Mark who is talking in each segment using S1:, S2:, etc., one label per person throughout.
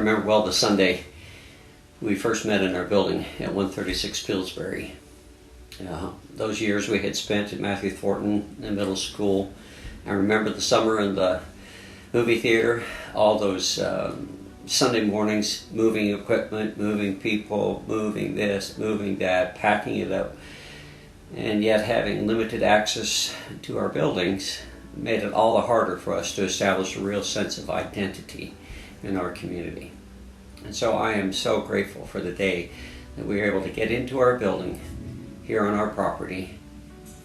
S1: remember well the Sunday we first met in our building at 136 Pillsbury. Those years we had spent at Matthew Thornton in middle school. I remember the summer in the movie theater, all those Sunday mornings, moving equipment, moving people, moving this, moving that, packing it up, and yet having limited access to our buildings made it all the harder for us to establish a real sense of identity in our community. And so I am so grateful for the day that we were able to get into our building here on our property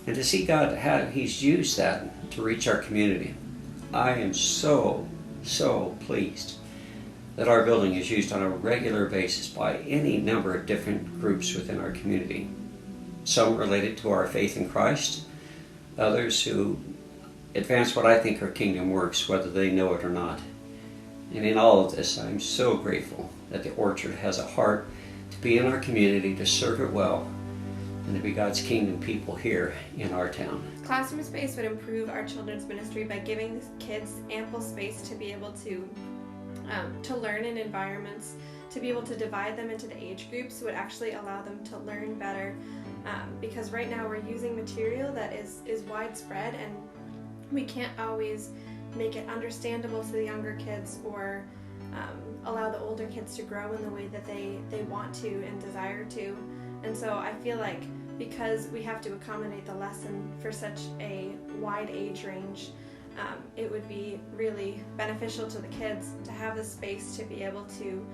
S1: and to see God, how He's used that to reach our community. I am so pleased that our building is used on a regular basis by any number of different groups within our community. Some related to our faith in Christ, others who advance what I think are kingdom works, whether they know it or not. And in all of this, I'm so grateful that the Orchard has a heart to be in our community, to serve it well, and to be God's kingdom people here in our town.
S2: Classroom space would improve our children's ministry by giving the kids ample space to be able to learn in environments, to be able to divide them into the age groups would actually allow them to learn better, because right now we're using material that is widespread, and we can't always make it understandable to the younger kids or allow the older kids to grow in the way that they want to and desire to. And so I feel like because we have to accommodate the lesson for such a wide age range, it would be really beneficial to the kids to have the space to be able to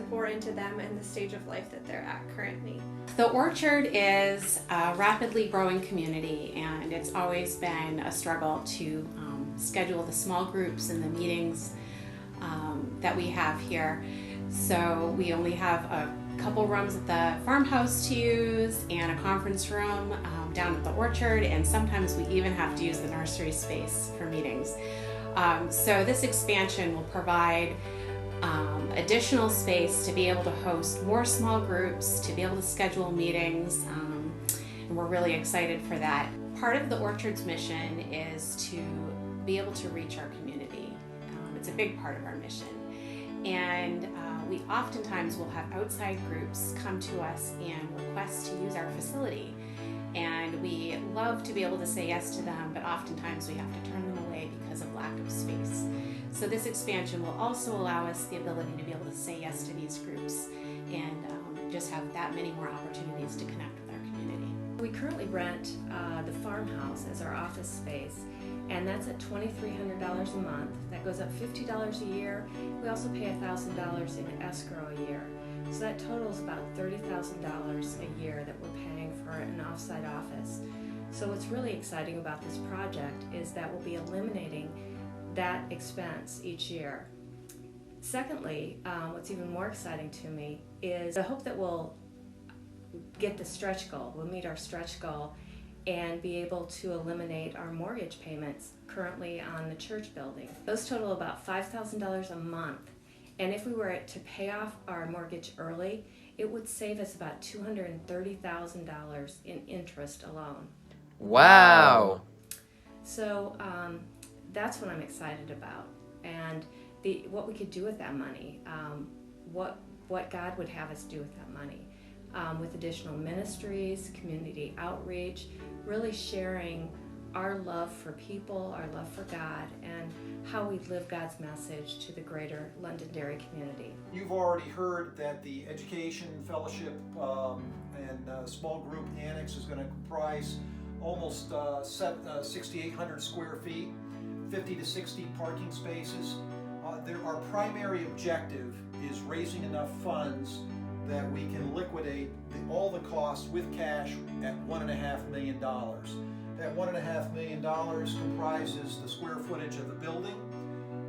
S2: pour into them in the stage of life that they're at currently.
S3: The Orchard is a rapidly growing community, and it's always been a struggle to schedule the small groups and the meetings that we have here. So we only have a couple rooms at the farmhouse to use and a conference room down at the Orchard, and sometimes we even have to use the nursery space for meetings. So this expansion will provide additional space to be able to host more small groups, to be able to schedule meetings, and we're really excited for that. Part of the Orchard's mission is to be able to reach our community. It's a big part of our mission. And we oftentimes will have outside groups come to us and request to use our facility. And we love to be able to say yes to them, but oftentimes we have to turn them away because of lack of space. So this expansion will also allow us the ability to be able to say yes to these groups and just have that many more opportunities to connect with our community.
S4: We currently rent the farmhouse as our office space, and that's at $2,300 a month. That goes up $50 a year. We also pay $1,000 in escrow a year. So that totals about $30,000 a year that we're paying for an offsite office. So what's really exciting about this project is that we'll be eliminating that expense each year. Secondly, what's even more exciting to me is I hope that we'll get the stretch goal. We'll meet our stretch goal and be able to eliminate our mortgage payments currently on the church building. Those total about $5,000 a month. And if we were to pay off our mortgage early, it would save us about $230,000 in interest alone.
S5: Wow!
S4: So that's what I'm excited about, and what we could do with that money, what God would have us do with that money, with additional ministries, community outreach, really sharing our love for people, our love for God, and how we live God's message to the greater Londonderry community.
S6: You've already heard that the education fellowship and small group annex is going to comprise almost 6,800 square feet, 50 to 60 parking spaces. Our primary objective is raising enough funds that we can liquidate all the costs with cash at $1.5 million. That $1.5 million comprises the square footage of the building.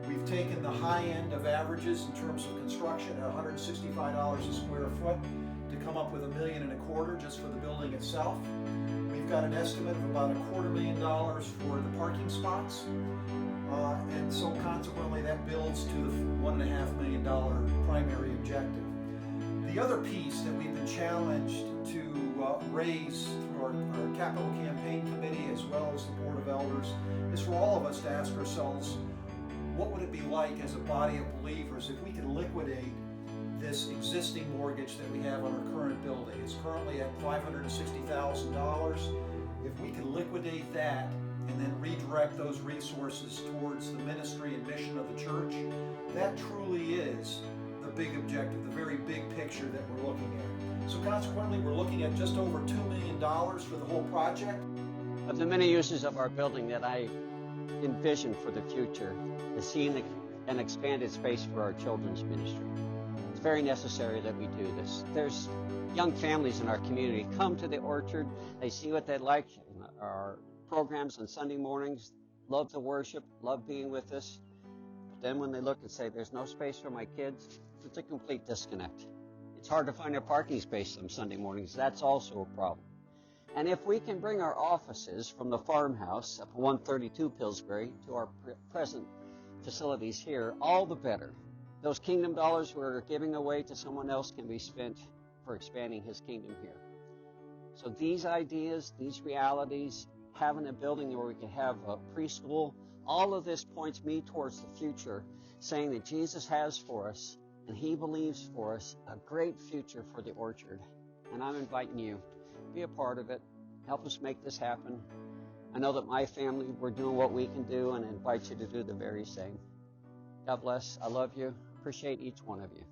S6: We've taken the high end of averages in terms of construction at $165 a square foot to come up with $1.25 million just for the building itself. We've got an estimate of about $250,000 for the parking spots. And so consequently that builds to the $1.5 million primary objective. The other piece that we've been challenged to raise through our capital campaign committee as well as the Board of Elders is for all of us to ask ourselves, what would it be like as a body of believers if we could liquidate this existing mortgage that we have on our current building? It's currently at $560,000. If we could liquidate that and then redirect those resources towards the ministry and mission of the church, that truly is the big objective, the very big picture that we're looking at. So consequently, we're looking at just over $2 million for the whole project.
S1: Of the many uses of our building that I envision for the future is seeing an expanded space for our children's ministry. It's very necessary that we do this. There's young families in our community come to the Orchard. They see what they like in our programs on Sunday mornings, love the worship, love being with us. But then when they look and say, there's no space for my kids, it's a complete disconnect. It's hard to find a parking space on Sunday mornings. That's also a problem. And if we can bring our offices from the farmhouse up 132 Pillsbury to our present facilities here, all the better. Those kingdom dollars we're giving away to someone else can be spent for expanding his kingdom here. So these ideas, these realities, having a building where we can have a preschool, all of this points me towards the future, saying that Jesus has for us, and he believes for us, a great future for the Orchard. And I'm inviting you, be a part of it, help us make this happen. I know that my family, we're doing what we can do, and I invite you to do the very same. God bless. I love you. Appreciate each one of you.